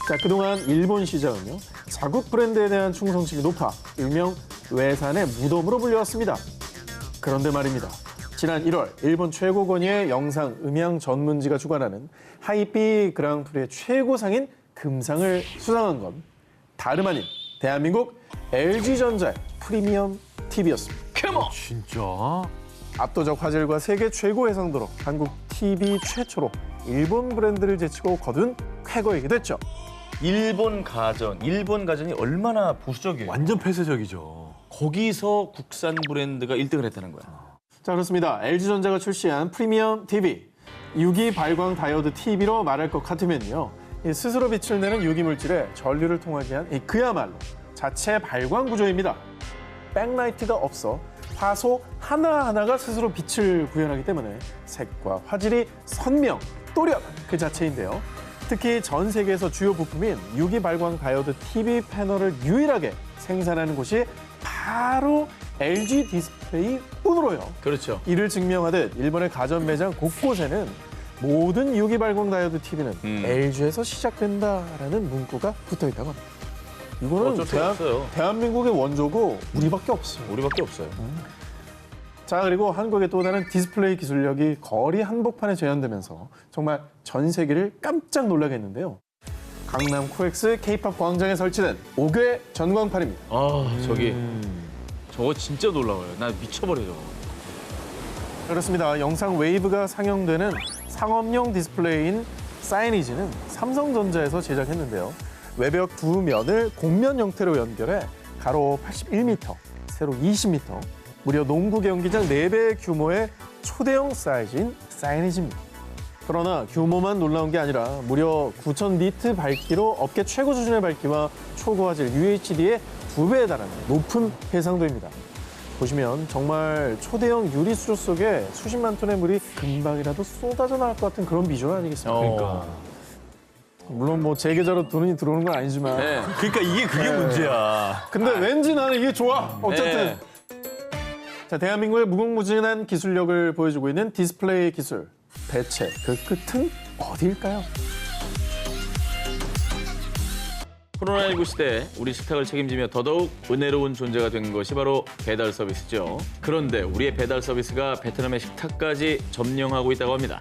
자, 그동안 일본 시장은요, 자국 브랜드에 대한 충성심이 높아 일명 외산의 무덤으로 불려왔습니다. 그런데 말입니다. 지난 1월 일본 최고 권위의 영상 음향 전문지가 주관하는 하이피 그랑프리의 최고상인 금상을 수상한 건 다름 아닌 대한민국 LG전자의 프리미엄 TV였습니다. 진짜? 압도적 화질과 세계 최고 해상도로 한국 TV 최초로 일본 브랜드를 제치고 거둔 쾌거이기도 했죠. 일본 가전이 얼마나 보수적이에요. 완전 폐쇄적이죠. 거기서 국산 브랜드가 1등을 했다는 거야. 자, 그렇습니다. LG전자가 출시한 프리미엄 TV, 유기 발광 다이오드 TV로 말할 것 같으면요, 이 스스로 빛을 내는 유기물질에 전류를 통하게 한 그야말로 자체 발광 구조입니다. 백라이트가 없어 화소 하나하나가 스스로 빛을 구현하기 때문에 색과 화질이 선명, 또렷 그 자체인데요. 특히 전 세계에서 주요 부품인 유기 발광 다이오드 TV 패널을 유일하게 생산하는 곳이 바로 LG 디스플레이 뿐으로요. 그렇죠. 이를 증명하듯 일본의 가전 매장 곳곳에는 모든 유기 발광 다이오드 TV는 LG에서 시작된다라는 문구가 붙어 있다고 합니다. 이거는 어쩔 수 없어요. 대한민국의 원조고 우리밖에 없어요. 우리밖에 없어요. 자, 그리고 한국의 또 다른 디스플레이 기술력이 거리 한복판에 재현되면서 정말 전 세계를 깜짝 놀라게 했는데요. 강남 코엑스 K-팝 광장에 설치된 5개 전광판입니다. 저거 진짜 놀라워요. 나 미쳐버려 저거. 그렇습니다. 영상 웨이브가 상영되는 상업용 디스플레이인 사이니지는 삼성전자에서 제작했는데요. 외벽 두 면을 곡면 형태로 연결해 가로 81m, 세로 20m, 무려 농구 경기장 4배 규모의 초대형 사이즈인 사이니지입니다. 그러나 규모만 놀라운 게 아니라 무려 9000 니트 밝기로 업계 최고 수준의 밝기와 초고화질 UHD의 2배에 달하는 높은 해상도입니다. 보시면 정말 초대형 유리 수조 속에 수십만 톤의 물이 금방이라도 쏟아져 나갈 것 같은 그런 비주얼 아니겠습니까? 그러니까. 물론 뭐 제 계좌로 돈이 들어오는 건 아니지만 네. 그러니까 그게 문제야. 근데 왠지 나는 이게 좋아. 어쨌든 네. 자, 대한민국의 무궁무진한 기술력을 보여주고 있는 디스플레이 기술. 대체 그 끝은 어디일까요? 코로나19 시대 우리 식탁을 책임지며 더더욱 은혜로운 존재가 된 것이 바로 배달 서비스죠. 그런데 우리의 배달 서비스가 베트남의 식탁까지 점령하고 있다고 합니다.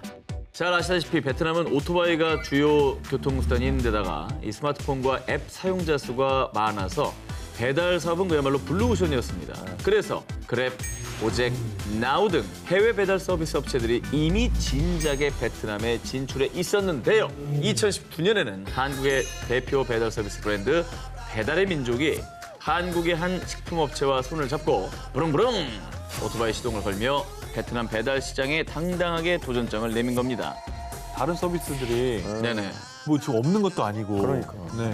잘 아시다시피 베트남은 오토바이가 주요 교통수단인 데다가 이 스마트폰과 앱 사용자 수가 많아서 배달 사업은 그야말로 블루오션이었습니다. 그래서 그랩, 고잭, 나우 등 해외 배달 서비스 업체들이 이미 진작에 베트남에 진출해 있었는데요. 2019년에는 한국의 대표 배달 서비스 브랜드 배달의 민족이 한국의 한 식품업체와 손을 잡고 부릉부릉 오토바이 시동을 걸며 베트남 배달 시장에 당당하게 도전장을 내민 겁니다. 다른 서비스들이 네네. 뭐 지금 없는 것도 아니고. 그러니까. 네.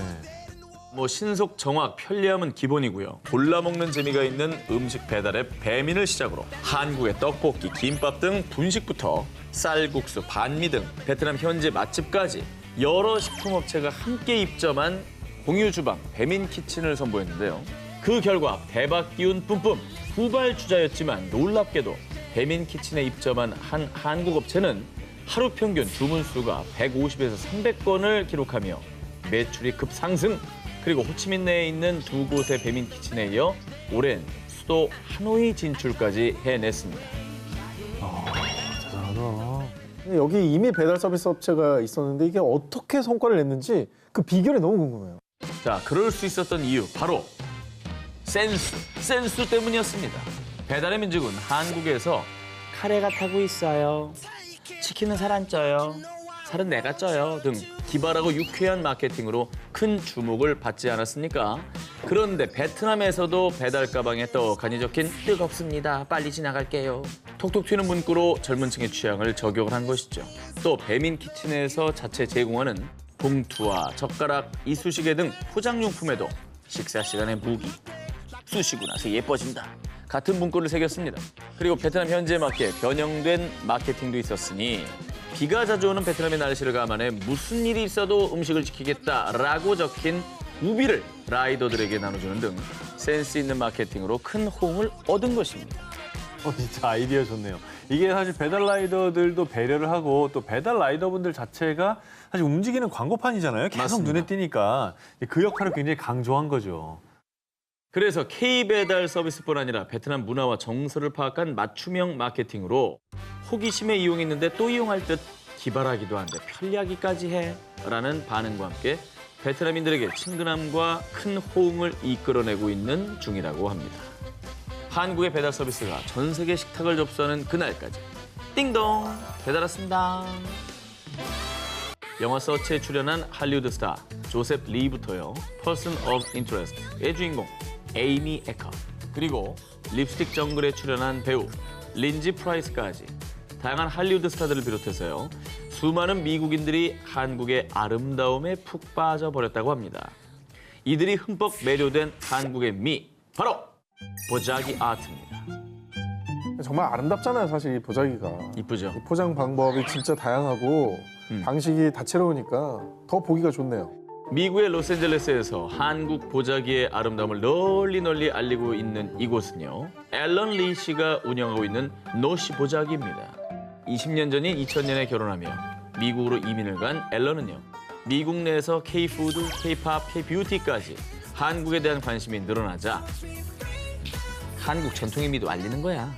뭐 신속, 정확, 편리함은 기본이고요. 골라 먹는 재미가 있는 음식 배달 앱 배민을 시작으로 한국의 떡볶이, 김밥 등 분식부터 쌀국수, 반미 등 베트남 현지 맛집까지 여러 식품업체가 함께 입점한 공유 주방 배민 키친을 선보였는데요. 그 결과 대박 기운 뿜뿜 후발주자였지만 놀랍게도 배민 키친에 입점한 한 한국 업체는 하루 평균 주문 수가 150에서 300건을 기록하며 매출이 급상승. 그리고 호치민 내에 있는 두 곳의 배민 키친에 이어 올해는 수도 하노이 진출까지 해냈습니다. 대단하다. 근데 여기 이미 배달 서비스 업체가 있었는데 이게 어떻게 성과를 냈는지 그 비결이 너무 궁금해요. 자, 그럴 수 있었던 이유 바로 센스 때문이었습니다. 배달의 민족은 한국에서 카레가 타고 있어요. 치킨은 살 안 쪄요. 살은 내가 쪄요 등 기발하고 유쾌한 마케팅으로 큰 주목을 받지 않았습니까? 그런데 베트남에서도 배달 가방에 떡하니 적힌 뜨겁습니다. 빨리 지나갈게요. 톡톡 튀는 문구로 젊은 층의 취향을 저격을 한 것이죠. 또 배민 키친에서 자체 제공하는 봉투와 젓가락, 이쑤시개 등 포장용품에도 식사 시간에 무기, 쑤시고 나서 예뻐진다. 같은 문구를 새겼습니다. 그리고 베트남 현지에 맞게 변형된 마케팅도 있었으니 비가 자주 오는 베트남의 날씨를 감안해 무슨 일이 있어도 음식을 지키겠다라고 적힌 우비를 라이더들에게 나눠주는 등 센스 있는 마케팅으로 큰 호응을 얻은 것입니다. 진짜 아이디어 좋네요. 이게 사실 배달 라이더들도 배려를 하고 또 배달 라이더분들 자체가 사실 움직이는 광고판이잖아요. 계속 맞습니다. 눈에 띄니까 그 역할을 굉장히 강조한 거죠. 그래서 K배달 서비스뿐 아니라 베트남 문화와 정서를 파악한 맞춤형 마케팅으로 호기심에 이용했는데 또 이용할 듯 기발하기도 한데 편리하기까지 해 라는 반응과 함께 베트남인들에게 친근함과 큰 호응을 이끌어내고 있는 중이라고 합니다. 한국의 배달 서비스가 전 세계 식탁을 접수하는 그날까지 띵동 배달 왔습니다. 영화 서치에 출연한 할리우드 스타 조셉 리부터요. Person of Interest의 주인공 에이미 에커 그리고 립스틱 정글에 출연한 배우 린지 프라이스까지 다양한 할리우드 스타들을 비롯해서요. 수많은 미국인들이 한국의 아름다움에 푹 빠져버렸다고 합니다. 이들이 흠뻑 매료된 한국의 미 바로 보자기 아트입니다. 정말 아름답잖아요, 사실 이 보자기가. 이쁘죠? 이 포장 방법이 진짜 다양하고 방식이 다채로우니까 더 보기가 좋네요. 미국의 로스앤젤레스에서 한국 보자기의 아름다움을 널리 알리고 있는 이곳은요. 앨런 리 씨가 운영하고 있는 노시 보자기입니다. 20년 전인 2000년에 결혼하며 미국으로 이민을 간 앨런은요. 미국 내에서 K-푸드, K-팝, K-뷰티까지 한국에 대한 관심이 늘어나자 한국 전통의 미도 알리는 거야.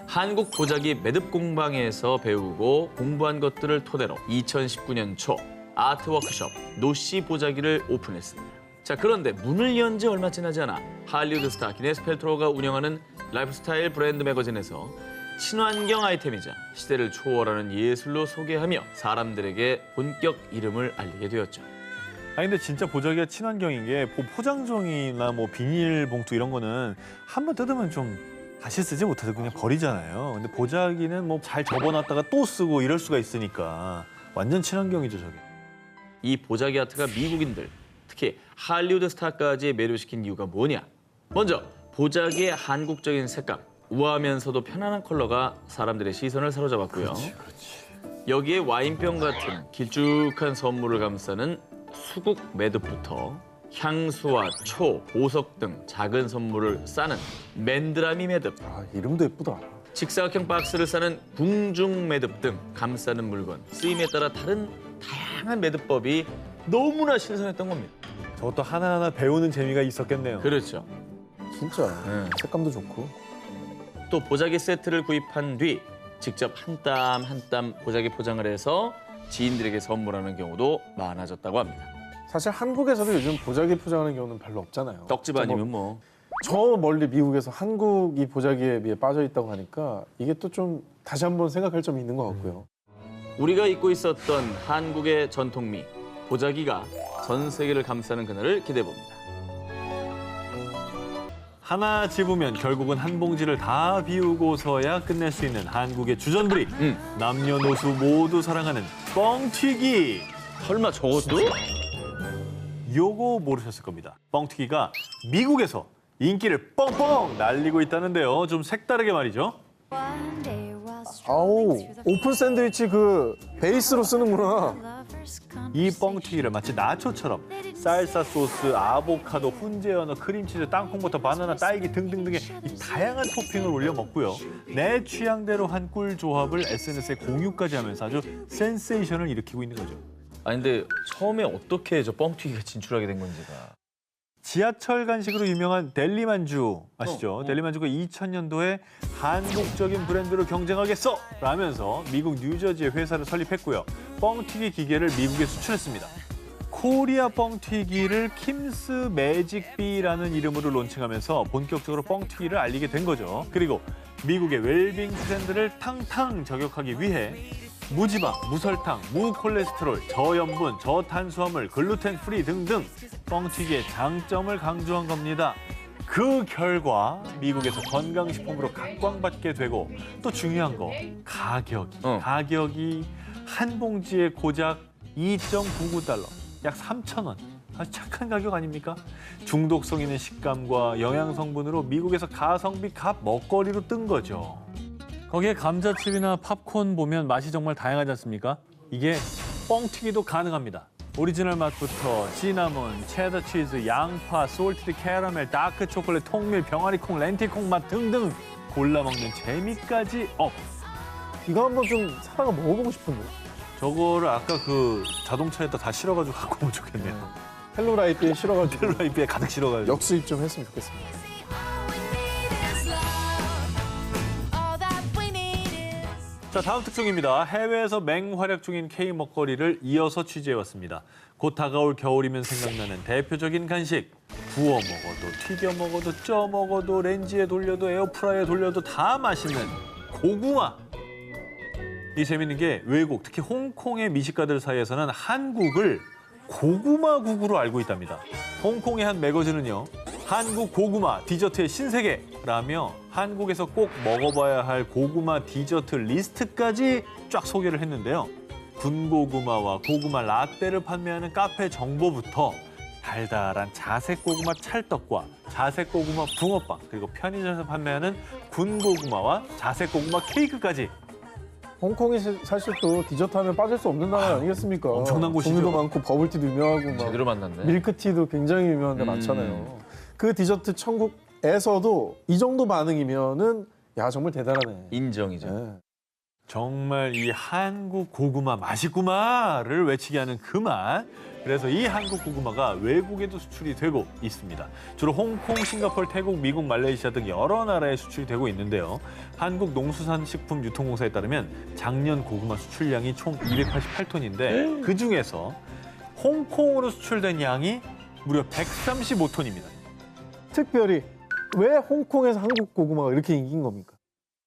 한국 보자기 매듭 공방에서 배우고 공부한 것들을 토대로 2019년 초 아트 워크숍 노시 보자기를 오픈했습니다. 자, 그런데 문을 연 지 얼마 지나지 않아 할리우드 스타 기네스 펠트로가 운영하는 라이프스타일 브랜드 매거진에서 친환경 아이템이자 시대를 초월하는 예술로 소개하며 사람들에게 본격 이름을 알리게 되었죠. 아니 근데 진짜 보자기가 친환경인 게 포장종이나 뭐 비닐봉투 이런 거는 한 번 뜯으면 좀 다시 쓰지 못해서 그냥 버리잖아요. 근데 보자기는 뭐 잘 접어놨다가 또 쓰고 이럴 수가 있으니까 완전 친환경이죠, 저게. 이 보자기 아트가 미국인들, 특히 할리우드 스타까지 매료시킨 이유가 뭐냐? 먼저 보자기의 한국적인 색감, 우아하면서도 편안한 컬러가 사람들의 시선을 사로잡았고요. 여기에 와인병 같은 길쭉한 선물을 감싸는 수국 매듭부터 향수와 초, 보석 등 작은 선물을 싸는 맨드라미 매듭, 아, 이름도 예쁘다. 직사각형 박스를 싸는 궁중 매듭 등 감싸는 물건, 쓰임에 따라 다른 다양한 매듭법이 너무나 신선했던 겁니다. 저것도 하나하나 배우는 재미가 있었겠네요. 그렇죠. 진짜 네. 색감도 좋고. 또 보자기 세트를 구입한 뒤 직접 한 땀 한 땀 보자기 포장을 해서 지인들에게 선물하는 경우도 많아졌다고 합니다. 사실 한국에서도 요즘 보자기 포장하는 경우는 별로 없잖아요. 떡집 아니면 뭐. 저 멀리 미국에서 한국이 보자기에 비해 빠져 있다고 하니까 이게 또 좀 다시 한번 생각할 점이 있는 것 같고요. 우리가 잊고 있었던 한국의 전통미, 보자기가 전 세계를 감싸는 그날을 기대해봅니다. 하나 집으면 결국은 한 봉지를 다 비우고서야 끝낼 수 있는 한국의 주전부리. 남녀노소 모두 사랑하는 뻥튀기. 설마 저것도? 요거 모르셨을 겁니다. 뻥튀기가 미국에서 인기를 뻥뻥 날리고 있다는데요. 좀 색다르게 말이죠. 아우, 오픈 샌드위치 그 베이스로 쓰는구나. 이 뻥튀기를 마치 나초처럼 쌀사 소스, 아보카도, 훈제 연어, 크림치즈, 땅콩버터, 바나나, 딸기 등등등의 이 다양한 토핑을 올려 먹고요. 내 취향대로 한 꿀 조합을 SNS에 공유까지 하면서 아주 센세이션을 일으키고 있는 거죠. 아니 근데 처음에 어떻게 저 뻥튀기가 진출하게 된 건지가. 지하철 간식으로 유명한 델리만주 아시죠? 델리만주가 2000년도에 한국적인 브랜드로 경쟁하겠어! 라면서 미국 뉴저지에 회사를 설립했고요. 뻥튀기 기계를 미국에 수출했습니다. 코리아 뻥튀기를 킴스 매직비라는 이름으로 론칭하면서 본격적으로 뻥튀기를 알리게 된 거죠. 그리고 미국의 웰빙 트렌드를 탕탕 저격하기 위해 무지방, 무설탕, 무콜레스테롤, 저염분, 저탄수화물, 글루텐 프리 등등 뻥튀기의 장점을 강조한 겁니다. 그 결과 미국에서 건강식품으로 각광받게 되고 또 중요한 거 가격이 한 봉지에 고작 2.99달러, 약 3,000원. 아주 착한 가격 아닙니까? 중독성 있는 식감과 영양 성분으로 미국에서 가성비 값 먹거리로 뜬 거죠. 거기에 감자칩이나 팝콘 보면 맛이 정말 다양하지 않습니까? 이게 뻥튀기도 가능합니다. 오리지널 맛부터 시나몬, 체더 치즈, 양파, 솔티드 캐러멜, 다크 초콜릿, 통밀, 병아리콩, 렌티콩 맛 등등 골라 먹는 재미까지 업. 이거 한번 좀 사다가 먹어보고 싶은데. 저거를 아까 그 자동차에다 다 실어가지고 갖고 오면 좋겠네요. 헬로라이프에 실어가지고 헬로라이프에 가득 실어가지고. 역수입 좀 했으면 좋겠습니다. 자, 다음 특종입니다. 해외에서 맹활약 중인 K 먹거리를 이어서 취재해왔습니다. 곧 다가올 겨울이면 생각나는 대표적인 간식. 구워 먹어도, 튀겨 먹어도, 쪄 먹어도, 렌지에 돌려도, 에어프라이어에 돌려도 다 맛있는 고구마. 이 재밌는 게 외국, 특히 홍콩의 미식가들 사이에서는 한국을 고구마국으로 알고 있답니다. 홍콩의 한 매거진은요, 한국 고구마 디저트의 신세계라며 한국에서 꼭 먹어봐야 할 고구마 디저트 리스트까지 쫙 소개를 했는데요. 군고구마와 고구마 라떼를 판매하는 카페 정보부터 달달한 자색 고구마 찰떡과 자색 고구마 붕어빵, 그리고 편의점에서 판매하는 군고구마와 자색 고구마 케이크까지. 홍콩이 사실 또 디저트 하면 빠질 수 없는 나라 아니겠습니까? 엄청난 곳이죠. 종류도 많고 버블티도 유명하고 막 제대로 만났네. 밀크티도 굉장히 유명한 데 많잖아요. 그 디저트 천국에서도 이 정도 반응이면은 야 정말 대단하네. 인정이죠. 네. 정말 이 한국 고구마 맛있구마를 외치게 하는 그 맛. 그래서 이 한국 고구마가 외국에도 수출이 되고 있습니다. 주로 홍콩, 싱가포르, 태국, 미국, 말레이시아 등 여러 나라에 수출이 되고 있는데요. 한국농수산식품유통공사에 따르면 작년 고구마 수출량이 총 288톤인데 그중에서 홍콩으로 수출된 양이 무려 135톤입니다. 특별히 왜 홍콩에서 한국 고구마가 이렇게 인기인 겁니까?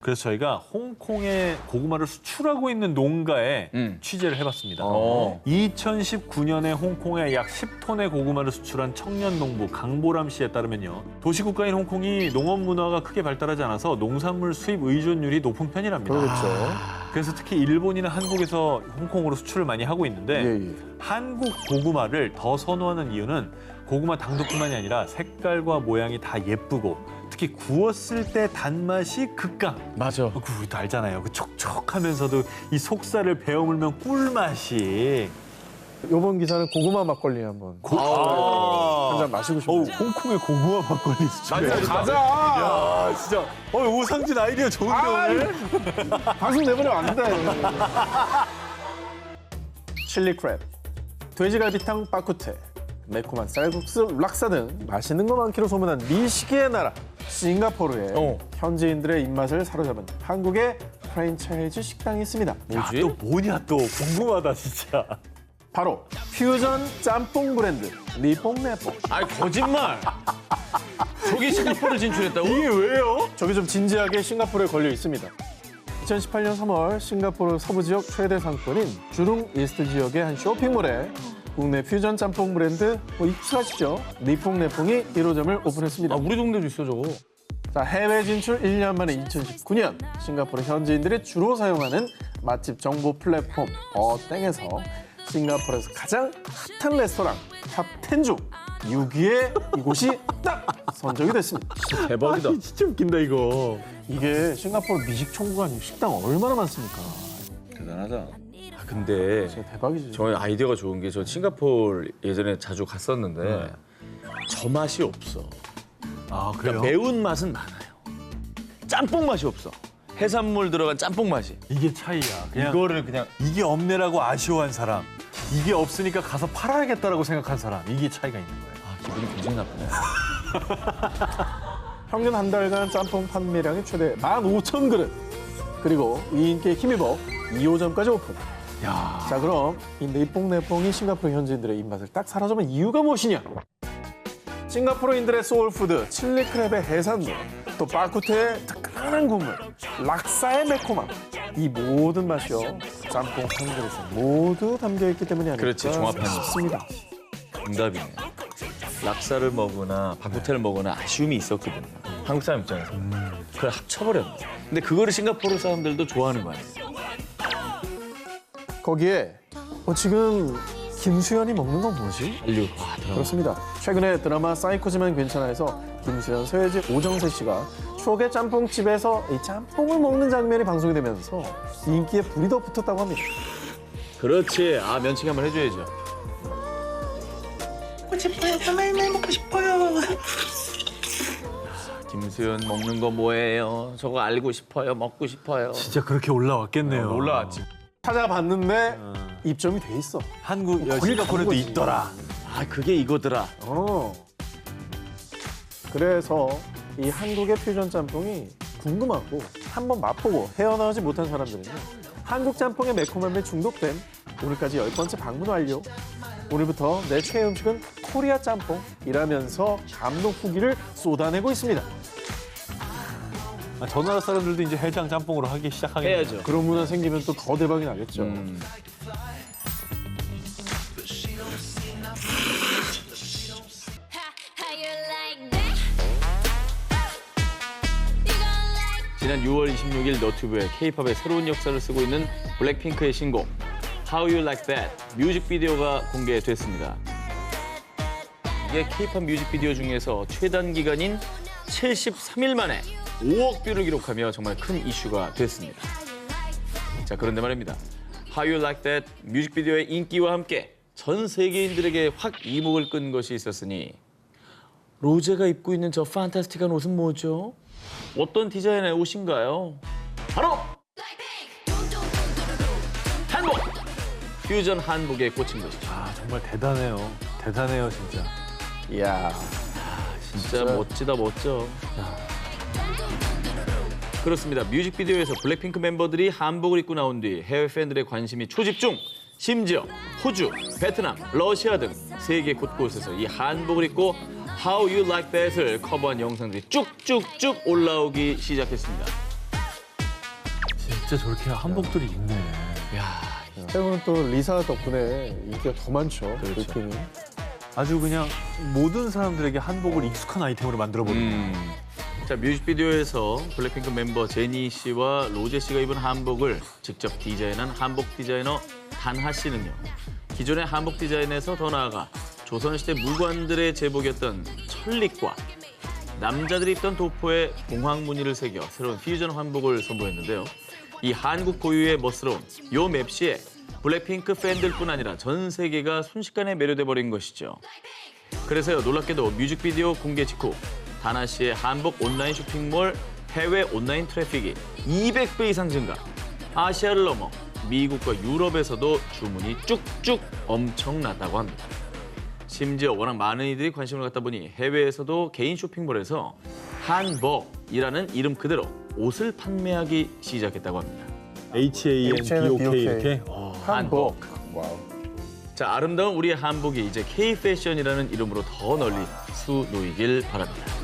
그래서 저희가 홍콩에 고구마를 수출하고 있는 농가에 취재를 해봤습니다. 2019년에 홍콩에 약 10톤의 고구마를 수출한 청년 농부 강보람 씨에 따르면요. 도시국가인 홍콩이 농업 문화가 크게 발달하지 않아서 농산물 수입 의존율이 높은 편이랍니다. 그렇죠. 그래서 특히 일본이나 한국에서 홍콩으로 수출을 많이 하고 있는데 예. 한국 고구마를 더 선호하는 이유는 고구마 당도뿐만이 아니라 색깔과 모양이 다 예쁘고 특히 구웠을 때 단맛이 극강. 맞아. 우리도 알잖아요. 그 촉촉하면서도 이 속살을 베어물면 꿀맛이. 이번 기사는 고구마 막걸리 한번 한 잔 마시고 싶어요. 홍콩의 고구마 막걸리 수출해. 가자. 야, 진짜. 오상진 아이디어 좋은데 오늘? 방송 내보내면 안 돼. 칠리 크랩, 돼지갈비탕 빠꾸테, 매콤한 쌀국수 락사 등 맛있는 거 많기로 소문난 미식의 나라 싱가포르에 현지인들의 입맛을 사로잡은 한국의 프랜차이즈 식당이 있습니다. 야, 또 뭐냐 또 궁금하다 진짜. 바로 퓨전 짬뽕 브랜드 리뽕네뽕. 아이 거짓말. 저기 싱가포르 진출했다고? 이게 왜요? 저기 좀 진지하게 싱가포르에 걸려 있습니다. 2018년 3월 싱가포르 서부 지역 최대 상권인 주룽 이스트 지역의 한 쇼핑몰에 국내 퓨전 짬뽕 브랜드 익숙하시죠? 리뽕네뽕이 1호점을 오픈했습니다. 우리 동네도 있어 저거. 자, 해외 진출 1년 만에 2019년 싱가포르 현지인들이 주로 사용하는 맛집 정보 플랫폼 어땡에서 싱가포르에서 가장 핫한 레스토랑 탑10 중 6위에 이곳이 딱 선정이 됐습니다. 대박이다. 진짜 웃긴다 이거. 이게 싱가포르 미식 천국 아니고 식당 얼마나 많습니까? 대단하다. 근데 진짜 대박이죠. 저 아이디어가 좋은 게 저 싱가포르 예전에 자주 갔었는데 저 맛이 없어. 아 그래요? 그러니까 매운 맛은 많아요. 짬뽕 맛이 없어. 해산물 들어간 짬뽕 맛이. 이게 차이야. 그냥 이거를 그냥 이게 없네라고 아쉬워한 사람, 이게 없으니까 가서 팔아야겠다라고 생각한 사람, 이게 차이가 있는 거예요. 기분이 굉장히 나쁘네. 평균 한 달간 짬뽕 판매량이 최대 15,000그릇. 그리고 이 인기에 힘입어 2호점까지 오픈. 야, 자, 그럼 이 리뽕네뽕이 싱가포르 현지인들의 입맛을 딱 사로잡은 이유가 무엇이냐? 싱가포르인들의 소울푸드 칠리 크랩의 해산물, 또 빠꾸테의 뜨끈한 국물, 락사의 매콤함, 이 모든 맛이요 짬뽕 한 그릇에 모두 담겨있기 때문이 아닐까 그렇지, 종합하니. 싶습니다. 정답이네. 락사를 먹거나 바쿠테를 먹거나 아쉬움이 있었거든요. 한국 사람 입장에서. 그걸 합쳐버렸네. 근데 그거를 싱가포르 사람들도 좋아하는 거 아니에요? 거기에 지금 김수현이 먹는 건 뭐지? 알려. 드라마. 그렇습니다. 최근에 드라마 사이코지만 괜찮아에서 김수현, 서예지, 오정세 씨가 추억의 짬뽕집에서 이 짬뽕을 먹는 장면이 방송이 되면서 인기에 불이 더 붙었다고 합니다. 그렇지. 면치기 한번 해줘야죠. 김수현 먹는 거 뭐예요? 저거 알고 싶어요. 먹고 싶어요. 진짜 그렇게 올라왔겠네요. 올라왔지. 찾아봤는데 입점이 돼 있어. 한국 거기 싱가포르에도 간 거지. 있더라. 아 그게 이거더라. 그래서 이 한국의 퓨전 짬뽕이 궁금하고 한번 맛보고 헤어나오지 못한 사람들은요. 한국 짬뽕의 매콤함에 중독된 오늘까지 10번째 방문 완료. 오늘부터 내 최애 음식은 코리아 짬뽕이라면서 감동 후기를 쏟아내고 있습니다. 저 나라 사람들도 이제 해장 짬뽕으로 하기 시작하겠네요. 해야죠. 그런 문화 생기면 또 더 대박이 나겠죠. How you like that? You gon' like 지난 6월 26일 너튜브에 K-팝의 새로운 역사를 쓰고 있는 블랙핑크의 신곡 How You Like That 뮤직비디오가 공개됐습니다. 이게 K-팝 뮤직비디오 중에서 최단 기간인 73일 만에 5억 뷰를 기록하며 정말 큰 이슈가 됐습니다. 자, 그런데 말입니다. How You Like That 뮤직비디오의 인기와 함께 전 세계인들에게 확 이목을 끈 것이 있었으니 로제가 입고 있는 저 판타스틱한 옷은 뭐죠? 어떤 디자인의 옷인가요? 바로 한복! 퓨전 한복에 꽂힌 것이죠. 아, 정말 대단해요. 대단해요, 진짜. 이야, 진짜 멋지다, 멋져. 그렇습니다. 뮤직비디오에서 블랙핑크 멤버들이 한복을 입고 나온 뒤 해외 팬들의 관심이 초집중! 심지어 호주, 베트남, 러시아 등 세계 곳곳에서 이 한복을 입고 How You Like That을 커버한 영상들이 쭉쭉쭉 올라오기 시작했습니다. 진짜 저렇게 한복들이 있네. 최근은 또 리사 덕분에 인기가 더 많죠. 그렇죠. 아주 그냥 모든 사람들에게 한복을 익숙한 아이템으로 만들어버리네. 자, 뮤직비디오에서 블랙핑크 멤버 제니 씨와 로제 씨가 입은 한복을 직접 디자인한 한복 디자이너 단하 씨는요. 기존의 한복 디자인에서 더 나아가 조선시대 무관들의 제복이었던 천릭과 남자들이 입던 도포에 공황 무늬를 새겨 새로운 퓨전 한복을 선보였는데요. 이 한국 고유의 멋스러운 요 맵시에 블랙핑크 팬들뿐 아니라 전 세계가 순식간에 매료돼 버린 것이죠. 그래서요, 놀랍게도 뮤직비디오 공개 직후 다나 씨의 한복 온라인 쇼핑몰 해외 온라인 트래픽이 200배 이상 증가. 아시아를 넘어 미국과 유럽에서도 주문이 쭉쭉 엄청났다고 합니다. 심지어 워낙 많은 이들이 관심을 갖다 보니 해외에서도 개인 쇼핑몰에서 한복이라는 이름 그대로 옷을 판매하기 시작했다고 합니다. HANBOK 이렇게? 한복. 와우. 자, 아름다운 우리의 한복이 이제 K-패션이라는 이름으로 더 널리 수놓이길 바랍니다.